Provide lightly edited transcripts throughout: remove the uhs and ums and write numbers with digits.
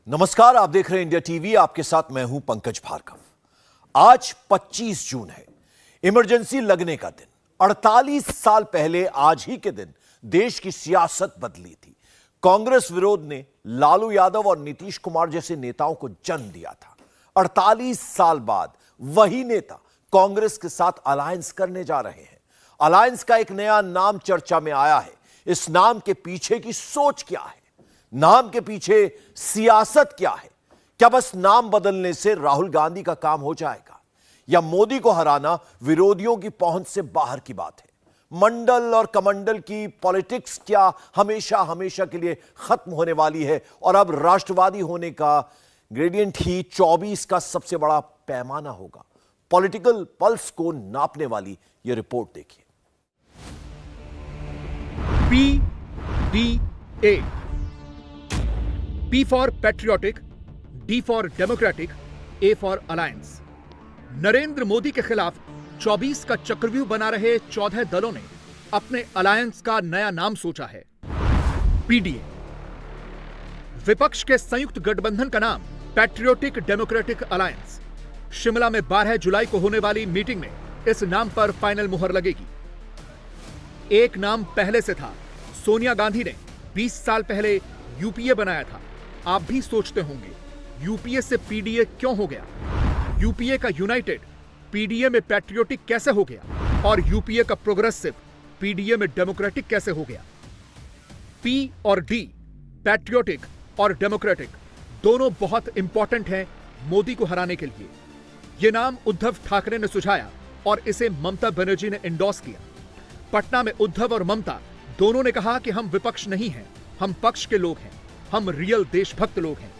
नमस्कार, आप देख रहे हैं इंडिया टीवी। आपके साथ मैं हूं पंकज भार्गव। आज 25 जून है, इमरजेंसी लगने का दिन। 48 साल पहले आज ही के दिन देश की सियासत बदली थी। कांग्रेस विरोध ने लालू यादव और नीतीश कुमार जैसे नेताओं को जन्म दिया था। 48 साल बाद वही नेता कांग्रेस के साथ अलायंस करने जा रहे हैं। अलायंस का एक नया नाम चर्चा में आया है। इस नाम के पीछे की सोच क्या है? नाम के पीछे सियासत क्या है? क्या बस नाम बदलने से राहुल गांधी का काम हो जाएगा, या मोदी को हराना विरोधियों की पहुंच से बाहर की बात है? मंडल और कमंडल की पॉलिटिक्स क्या हमेशा हमेशा के लिए खत्म होने वाली है, और अब राष्ट्रवादी होने का ग्रेडियंट ही 24 का सबसे बड़ा पैमाना होगा? पॉलिटिकल पल्स को नापने वाली यह रिपोर्ट देखिए। PDA, P for patriotic, D for democratic, A for alliance. Narendra Modi के खिलाफ 24 का चक्रव्यूह बना रहे 14 दलों ने अपने अलायंस का नया नाम सोचा है, PDA। विपक्ष के संयुक्त गठबंधन का नाम पैट्रियोटिक डेमोक्रेटिक अलायंस। शिमला में 12 जुलाई को होने वाली मीटिंग में इस नाम पर फाइनल मुहर लगेगी। एक नाम पहले से था। सोनिया गांधी ने 20 साल पहले यूपीए बनाया था। आप भी सोचते होंगे, यूपीए से पीडीए क्यों हो गया? यूपीए का यूनाइटेड पीडीए में पैट्रियोटिक कैसे हो गया? और यूपीए का प्रोग्रेसिव पीडीए में डेमोक्रेटिक कैसे हो गया? पी और डी, पैट्रियोटिक और डेमोक्रेटिक, दोनों बहुत इंपॉर्टेंट हैं मोदी को हराने के लिए। यह नाम उद्धव ठाकरे ने सुझाया और इसे ममता बनर्जी ने एंडोर्स किया। पटना में उद्धव और ममता दोनों ने कहा कि हम विपक्ष नहीं हैं, हम पक्ष के लोग हैं, हम रियल देशभक्त लोग हैं।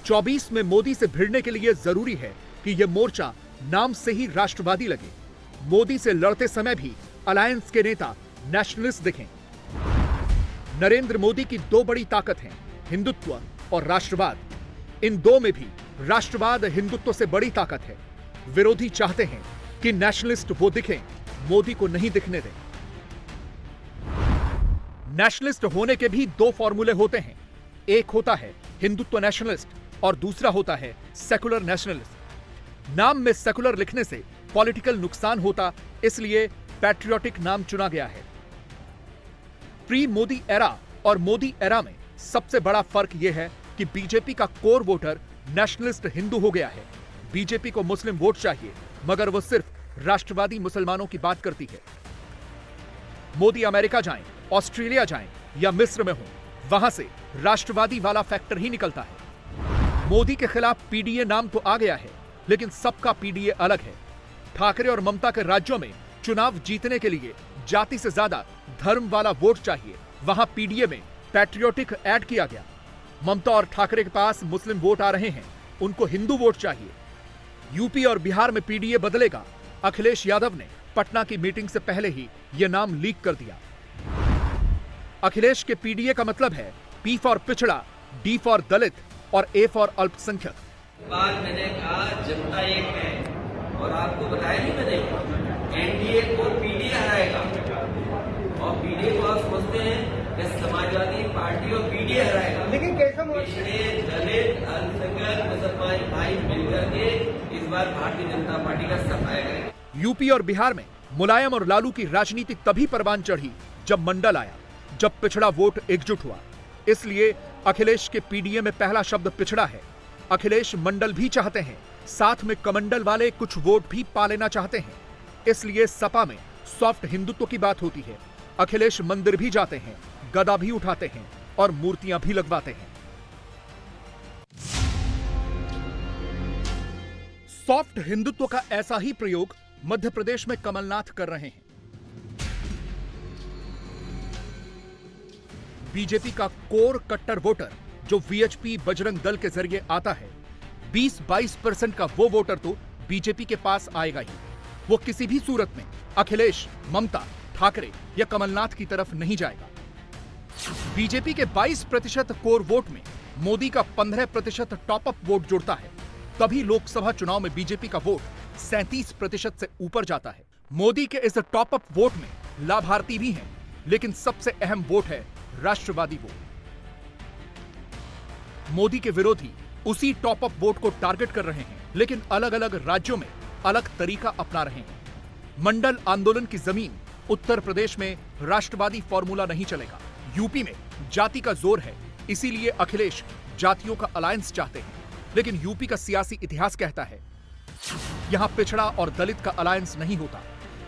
24 में मोदी से भिड़ने के लिए जरूरी है कि यह मोर्चा नाम से ही राष्ट्रवादी लगे। मोदी से लड़ते समय भी अलायंस के नेता नेशनलिस्ट दिखें। नरेंद्र मोदी की दो बड़ी ताकत हैं, हिंदुत्व और राष्ट्रवाद। इन दो में भी राष्ट्रवाद हिंदुत्व से बड़ी ताकत है। विरोधी चाहते हैं कि नेशनलिस्ट वो दिखें, मोदी को नहीं दिखने दें। नेशनलिस्ट होने के भी दो फॉर्मूले होते हैं। एक होता है हिंदुत्व नेशनलिस्ट और दूसरा होता है सेकुलर नेशनलिस्ट। नाम में सेकुलर लिखने से पॉलिटिकल नुकसान होता, इसलिए पैट्रियोटिक नाम चुना गया है। प्री मोदी एरा और मोदी एरा में सबसे बड़ा फर्क यह है कि बीजेपी का कोर वोटर नेशनलिस्ट हिंदू हो गया है। बीजेपी को मुस्लिम वोट चाहिए, मगर वो सिर्फ राष्ट्रवादी मुसलमानों की बात करती है। मोदी अमेरिका जाएं, ऑस्ट्रेलिया जाएं या मिस्र में हो, वहां से राष्ट्रवादी वाला फैक्टर ही निकलता है। मोदी के खिलाफ पीडीए नाम तो आ गया है, लेकिन सबका पीडीए अलग है। ठाकरे और ममता के राज्यों में चुनाव जीतने के लिए जाति से ज्यादा धर्म वाला वोट चाहिए। वहां पीडीए में पैट्रियोटिक ऐड किया गया। ममता और ठाकरे के पास मुस्लिम वोट आ रहे हैं, उनको हिंदू वोट चाहिए। यूपी और बिहार में पीडीए बदलेगा। अखिलेश यादव ने पटना की मीटिंग से पहले ही यह नाम लीक कर दिया। अखिलेश के पीडीए का मतलब है पी फॉर पिछड़ा, डी फॉर दलित और ए फॉर अल्पसंख्यक। बात मैंने कहा जनता एक है, और आपको बताया नहीं मैंने, एनडीए को पीडीए हराएगा। और पीडीए को आप समझते हैं कि समाजवादी पार्टी और पीडीए हराएगा, लेकिन कैसे पिछड़े दलित अल्पसंख्यक मुसलमान भाई मिलकर के इस बार भारतीय जनता पार्टी का सफाया। यूपी और बिहार में मुलायम और लालू की राजनीति तभी परवान चढ़ी जब मंडल आया, जब पिछड़ा वोट एकजुट हुआ। इसलिए अखिलेश के पीडीए में पहला शब्द पिछड़ा है। अखिलेश मंडल भी चाहते हैं, साथ में कमंडल वाले कुछ वोट भी पा लेना चाहते हैं। इसलिए सपा में सॉफ्ट हिंदुत्व की बात होती है। अखिलेश मंदिर भी जाते हैं, गदा भी उठाते हैं और मूर्तियां भी लगवाते हैं। सॉफ्ट हिंदुत्व का ऐसा ही प्रयोग मध्य प्रदेश में कमलनाथ कर रहे हैं। बीजेपी का कोर कट्टर वोटर जो वीएचपी बजरंग दल के जरिए आता है, 20-22% का वो वोटर तो बीजेपी के पास आएगा ही। वो किसी भी सूरत में अखिलेश, ममता, ठाकरे या कमलनाथ की तरफ नहीं जाएगा। बीजेपी के 22% कोर वोट में मोदी का 15% टॉप अप वोट जुड़ता है, तभी लोकसभा चुनाव में बीजेपी का वोट 37% से ऊपर जाता है। मोदी के इस टॉप अप वोट में लाभार्थी भी हैं, लेकिन सबसे अहम वोट है राष्ट्रवादी वोट। मोदी के विरोधी उसी टॉप अप वोट को टारगेट कर रहे हैं, लेकिन अलग अलग राज्यों में अलग तरीका अपना रहे हैं। मंडल आंदोलन की जमीन उत्तर प्रदेश में राष्ट्रवादी फॉर्मूला नहीं चलेगा। यूपी में जाति का जोर है, इसीलिए अखिलेश जातियों का अलायंस चाहते हैं। लेकिन यूपी का सियासी इतिहास कहता है यहां पिछड़ा और दलित का अलायंस नहीं होता।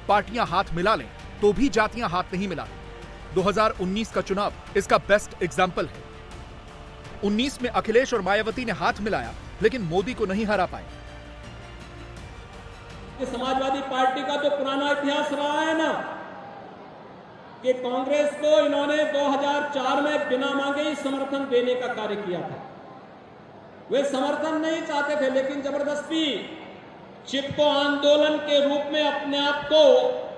पार्टियां हाथ मिला लें तो भी जातियां हाथ नहीं मिलाती। 2019 का चुनाव इसका बेस्ट एग्जाम्पल है। 19 में अखिलेश और मायावती ने हाथ मिलाया, लेकिन मोदी को नहीं हरा पाए। समाजवादी पार्टी का तो पुराना इतिहास रहा है ना कि कांग्रेस को इन्होंने 2004 में बिना मांगे ही समर्थन देने का कार्य किया था। वे समर्थन नहीं चाहते थे, लेकिन जबरदस्ती चिपको आंदोलन के रूप में अपने आप को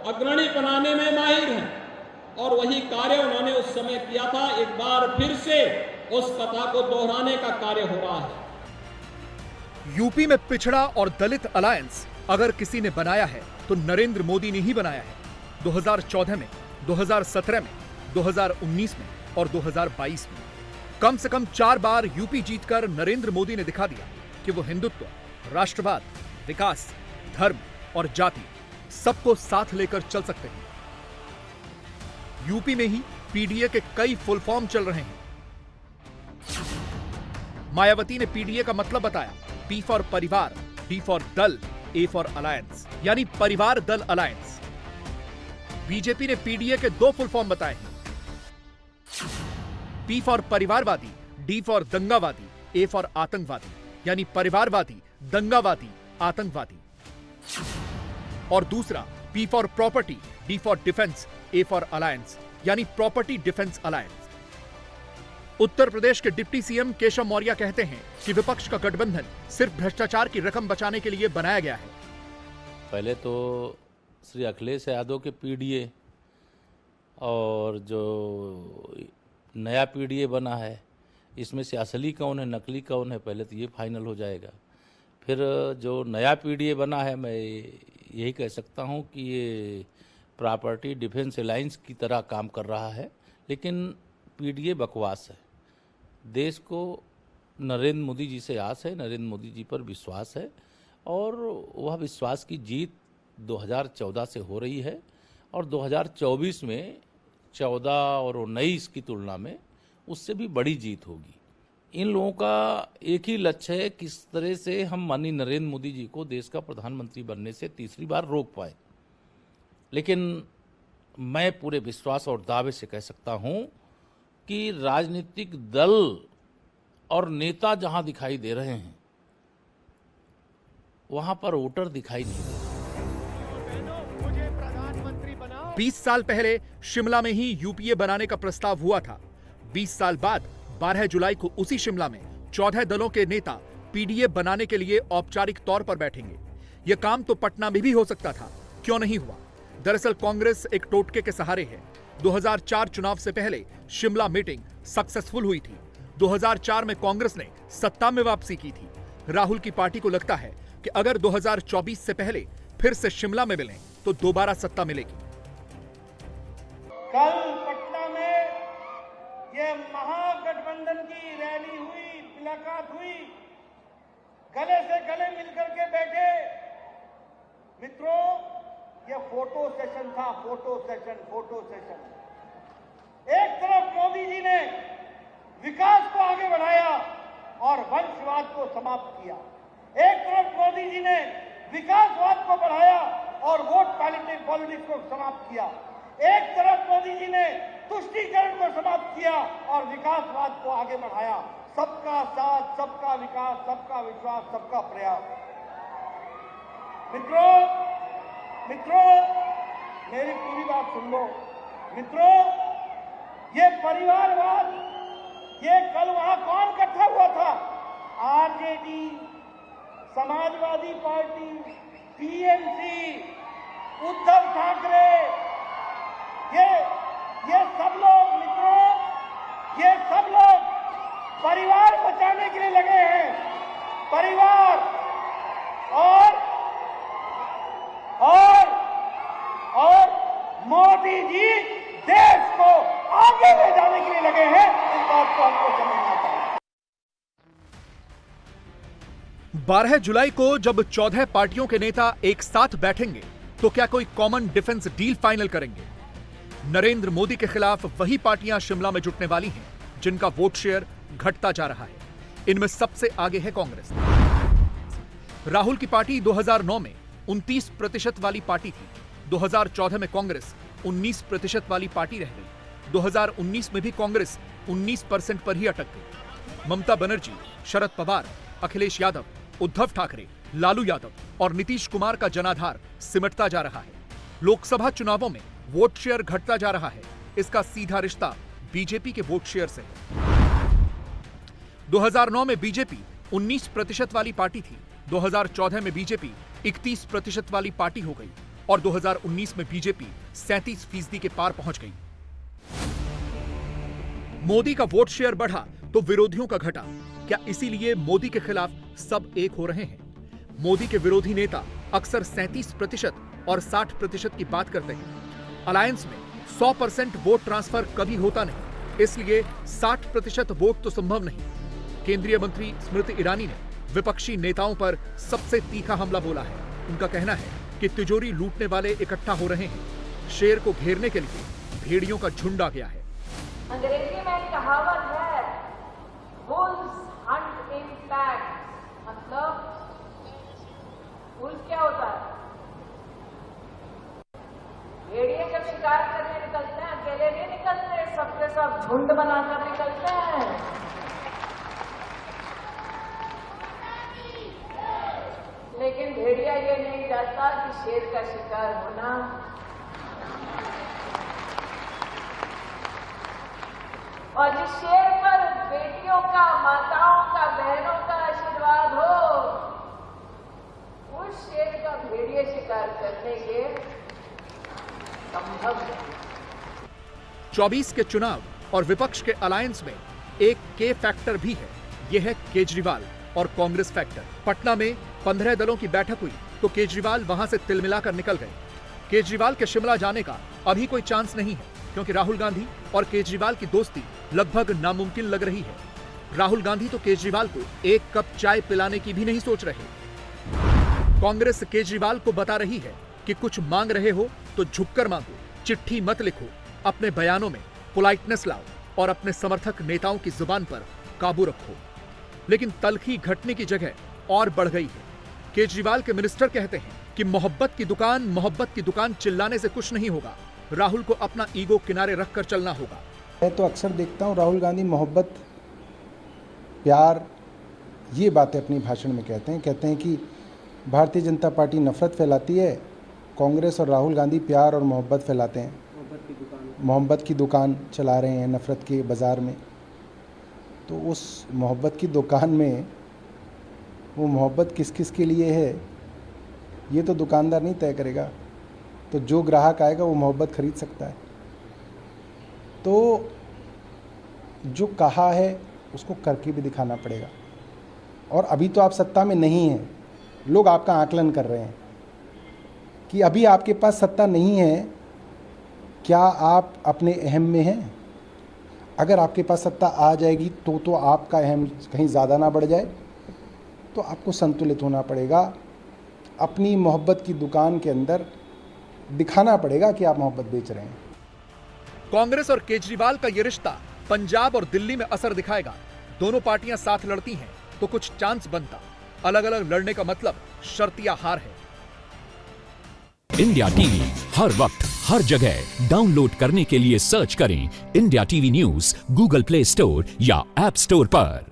अग्रणी बनाने में माहिर हैं और वही कार्य उन्होंने उस समय किया था। एक बार फिर से उस कथा को दोहराने का कार्य हो रहा है। यूपी में पिछड़ा और दलित अलायंस अगर किसी ने बनाया है तो नरेंद्र मोदी ने ही बनाया है। 2014 में, 2017 में, 2019 में और 2022 में कम से कम 4 बार यूपी जीतकर नरेंद्र मोदी ने दिखा दिया कि वो हिंदुत्व, राष्ट्रवाद, विकास, धर्म और जाति सबको साथ लेकर चल सकते हैं। यूपी में ही पीडीए के कई फुल फॉर्म चल रहे हैं। मायावती ने पीडीए का मतलब बताया, पी फॉर परिवार, डी फॉर दल, ए फॉर अलायंस, यानी परिवार दल अलायंस। बीजेपी ने पीडीए के 2 फुल फॉर्म बताए हैं, पी फॉर परिवारवादी, डी फॉर दंगावादी, ए फॉर आतंकवादी, यानी परिवारवादी, दंगावादी, आतंकवादी। और दूसरा P for property, D for defence, A for alliance, यानी property defence alliance. Uttar Pradesh के डिप्टी सीएम केशव मौर्य कहते हैं कि विपक्ष का गठबंधन सिर्फ भ्रष्टाचार की रकम बचाने के लिए बनाया गया है। पहले तो श्री अखिलेश यादव के पीडीए और जो नया पीडीए बना है, इसमें से असली कौन है, नकली कौन है, पहले तो ये फाइनल हो जाएगा। फिर जो नया पीडीए बना है, मैं यही कह सकता हूँ कि ये प्रॉपर्टी डिफेंस अलायंस की तरह काम कर रहा है, लेकिन पीडीए बकवास है। देश को नरेंद्र मोदी जी से आस है, नरेंद्र मोदी जी पर विश्वास है और वह विश्वास की जीत 2014 से हो रही है और 2024 में 14 और 19 की तुलना में उससे भी बड़ी जीत होगी। इन लोगों का एक ही लक्ष्य है, किस तरह से हम माननीय नरेंद्र मोदी जी को देश का प्रधानमंत्री बनने से तीसरी बार रोक पाए। लेकिन मैं पूरे विश्वास और दावे से कह सकता हूं कि राजनीतिक दल और नेता जहां दिखाई दे रहे हैं, वहां पर वोटर दिखाई नहीं दे। 20 साल पहले शिमला में ही यूपीए बनाने का प्रस्ताव हुआ था। 20 साल बाद 12 जुलाई को उसी शिमला में 14 दलों के नेता पीडीए बनाने के लिए औपचारिक तौर पर बैठेंगे। यह काम तो पटना में भी हो सकता था, क्यों नहीं हुआ? दरअसल कांग्रेस एक टोटके के सहारे है। 2004 चुनाव से पहले शिमला मीटिंग सक्सेसफुल हुई थी। 2004 में कांग्रेस ने सत्ता में वापसी की थी। राहुल की पार्टी को लगता है कि अगर 2024 से पहले फिर से शिमला में मिलें तो दोबारा सत्ता मिलेगी। कल पटना में ये महागठबंधन की रैली हुई, मुलाकात हुई, गले से गले मिलकर के बैठे। मित्रों, ये फोटो सेशन था, फोटो सेशन। एक तरफ मोदी जी ने विकास को आगे बढ़ाया और वंशवाद को समाप्त किया। एक तरफ मोदी जी ने विकासवाद को बढ़ाया और वोट पॉलिटिक्स को समाप्त किया। एक तरफ मोदी जी ने तुष्टीकरण को समाप्त किया और विकासवाद को आगे बढ़ाया। सबका साथ, सबका विकास, सबका विश्वास, सबका प्रयास। मित्रों, मेरी पूरी बात सुन लो। मित्रों, ये परिवारवाद, ये कल वहां कौन इकट्ठा हुआ था? RJD, Samajwadi party, TMC, Uddhav Thackeray, ये सब लोग, मित्रों, ये सब लोग परिवार बचाने के लिए लगे हैं। परिवार और मोदी जी देश को आगे ले जाने के लिए लगे हैं। इस बात को हमको समझना चाहिए। 12 जुलाई को जब 14 पार्टियों के नेता एक साथ बैठेंगे तो क्या कोई कॉमन डिफेंस डील फाइनल करेंगे? नरेंद्र मोदी के खिलाफ वही पार्टियां शिमला में जुटने वाली हैं जिनका वोट शेयर घटता जा रहा है। इनमें सबसे आगे है कांग्रेस। राहुल की पार्टी 2009 में 29% वाली पार्टी थी। 2014 में कांग्रेस 19% वाली पार्टी रह गई। 2019 में भी कांग्रेस 19% पर ही अटक गई। ममता बनर्जी, शरद पवार, अखिलेश यादव, उद्धव ठाकरे, लालू यादव और नीतीश कुमार का जनाधार सिमटता जा रहा है। लोकसभा चुनावों में वोट शेयर घटता जा रहा है। इसका सीधा रिश्ता बीजेपी के वोट शेयर से है। 2009 में बीजेपी 19% वाली पार्टी थी। 2014 में बीजेपी 31% वाली पार्टी हो गई और 2019 में बीजेपी 37% के पार पहुंच गई। मोदी का वोट शेयर बढ़ा तो विरोधियों का घटा। क्या इसीलिए मोदी के खिलाफ सब एक हो रहे हैं? मोदी के विरोधी नेता अक्सर 37% और 60% की बात करते हैं। अलायंस में 100% वोट ट्रांसफर कभी होता नहीं, इसलिए 60% वोट तो संभव नहीं। केंद्रीय मंत्री स्मृति ईरानी ने विपक्षी नेताओं पर सबसे तीखा हमला बोला है। उनका कहना है कि तिजोरी लूटने वाले इकट्ठा हो रहे हैं। शेर को घेरने के लिए भेड़ियों का झुंड आ गया है। अंग्रेजी में कहावत है, wolves hunt in packs, मतलब wolf क्या होता है? भेड़िए जब शिकार करने निकलते हैं अकेले नहीं निकलते, सबके सब झुंड बनाकर निकलते हैं। लेकिन भेड़िया ये नहीं जानता कि शेर का शिकार होना और जिस शेर पर बेटियों का, माताओं का, बहनों का आशीर्वाद हो, उस शेर का भेड़िए शिकार करने के संभव है। 24 के चुनाव और विपक्ष के अलायंस में एक के फैक्टर भी है। यह है केजरीवाल और कांग्रेस फैक्टर। पटना में 15 दलों की बैठक हुई तो केजरीवाल वहां से तिलमिलाकर निकल गए। केजरीवाल के शिमला जाने का अभी कोई चांस नहीं है क्योंकि राहुल गांधी और केजरीवाल की दोस्ती लगभग नामुमकिन लग रही है। राहुल गांधी तो केजरीवाल को एक कप चाय पिलाने की भी नहीं सोच रहे। कांग्रेस केजरीवाल को बता रही है कि कुछ मांग रहे हो तो झुककर मांगो, चिट्ठी मत लिखो, अपने बयानों में पोलाइटनेस लाओ और अपने समर्थक नेताओं की जुबान पर काबू रखो। लेकिन तलखी घटने की जगह और बढ़ गई है। केजरीवाल के मिनिस्टर कहते हैं कि मोहब्बत की दुकान चिल्लाने से कुछ नहीं होगा। राहुल को अपना ईगो किनारे रखकर चलना होगा। मैं तो अक्सर देखता हूँ राहुल गांधी मोहब्बत, प्यार, ये बातें अपनी भाषण में कहते हैं कि भारतीय जनता पार्टी नफरत फैलाती है, कांग्रेस और राहुल गांधी प्यार और मोहब्बत फैलाते हैं। मोहब्बत की दुकान चला रहे हैं नफरत के बाज़ार में। तो उस मोहब्बत की दुकान में वो मोहब्बत किस किस के लिए है ये तो दुकानदार नहीं तय करेगा। तो जो ग्राहक आएगा वो मोहब्बत खरीद सकता है। तो जो कहा है उसको करके भी दिखाना पड़ेगा। और अभी तो आप सत्ता में नहीं हैं, लोग आपका आकलन कर रहे हैं कि अभी आपके पास सत्ता नहीं है, क्या आप अपने अहम में हैं? अगर आपके पास सत्ता आ जाएगी तो आपका अहम कहीं ज़्यादा ना बढ़ जाए, तो आपको संतुलित होना पड़ेगा। अपनी मोहब्बत की दुकान के अंदर दिखाना पड़ेगा कि आप मोहब्बत बेच रहे हैं। कांग्रेस और केजरीवाल का यह रिश्ता पंजाब और दिल्ली में असर दिखाएगा। दोनों पार्टियां साथ लड़ती हैं तो कुछ चांस बनता। अलग अलग लड़ने का मतलब शर्तिया हार है। इंडिया टीवी हर वक्त हर जगह डाउनलोड करने के लिए सर्च करें India TV news Google play store या ऐप स्टोर पर।